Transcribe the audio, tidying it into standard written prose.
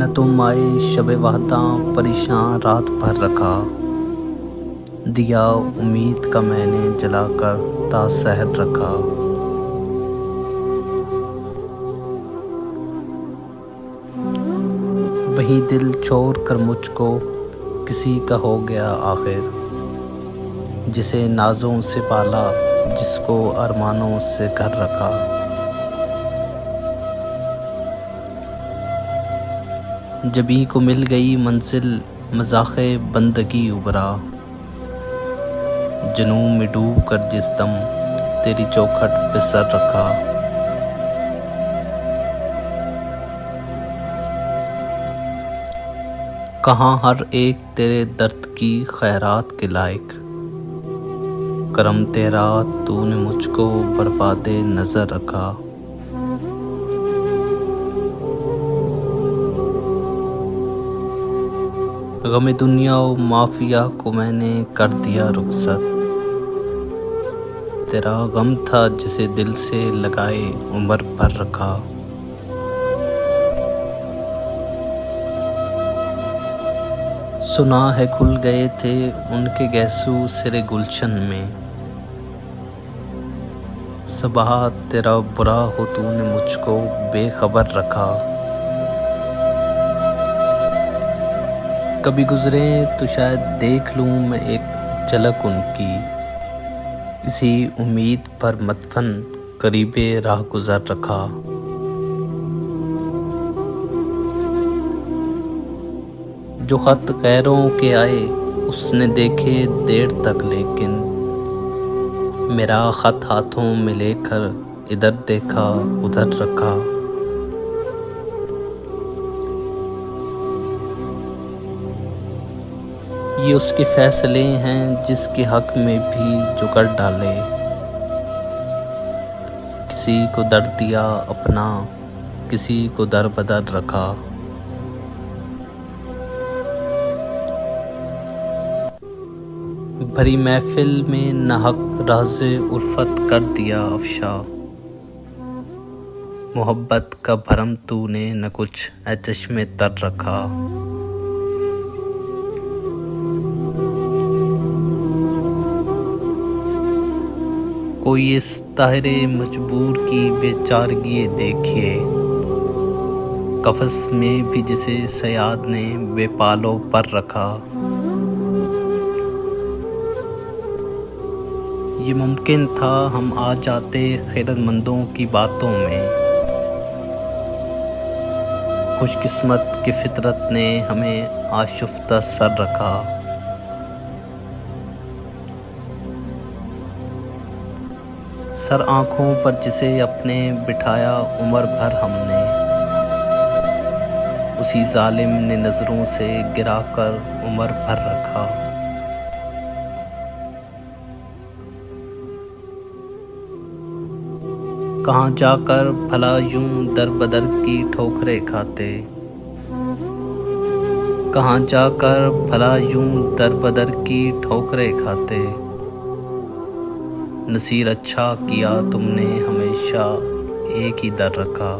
न तुम आए शब वाहता परेशान रात भर रखा। दिया उम्मीद का मैंने जलाकर ता सहर रखा। वही दिल छोड़ कर मुझको किसी का हो गया आखिर, जिसे नाजों से पाला जिसको अरमानों से घर रखा। जबी को मिल गई मंजिल मज़ाक़े बंदगी उबरा, जुनून में डूब कर जिस दम तेरी चौखट पे सर रखा। कहाँ हर एक तेरे दर्द की खैरात के लायक, करम तेरा तूने मुझको बर्बादे नज़र रखा। गमे दुनिया और माफिया को मैंने कर दिया रुखसत, तेरा गम था जिसे दिल से लगाए उम्र भर रखा। सुना है खुल गए थे उनके गैसू सिरे गुलशन में, सबा तेरा बुरा हो तूने मुझको बेखबर रखा। कभी गुजरे तो शायद देख लूँ मैं एक झलक उनकी, इसी उम्मीद पर मदफन करीबे राह गुजर रखा। जो खत गैरों के आए उसने देखे देर तक, लेकिन मेरा खत हाथों में लेकर इधर देखा उधर रखा। ये उसके फैसले हैं जिसके हक में भी जो कर डाले, किसी को दर्द दिया अपना किसी को दर बदर रखा। भरी महफिल में नाहक राज़े उल्फत कर दिया अफशा, मोहब्बत का भरम तूने न कुछ ए चश्मे तर रखा। कोई इस ताहिरे मजबूर की बेचारगी देखिए, कफस में भी जिसे सयाद ने बेपालों पर रखा। ये मुमकिन था हम आ जाते खैरतमंदों की बातों में, खुशकिस्मत की फितरत ने हमें आशुफ्ता सर रखा। सर आँखों पर जिसे अपने बिठाया उम्र भर हमने, उसी जालिम ने नज़रों से गिराकर उम्र भर रखा। कहाँ जाकर भला यूं दर बदर की ठोकरें खाते, कहाँ जाकर भला यूं दर बदर की ठोकरें खाते। नसीर अच्छा किया तुमने हमेशा एक ही दर रखा।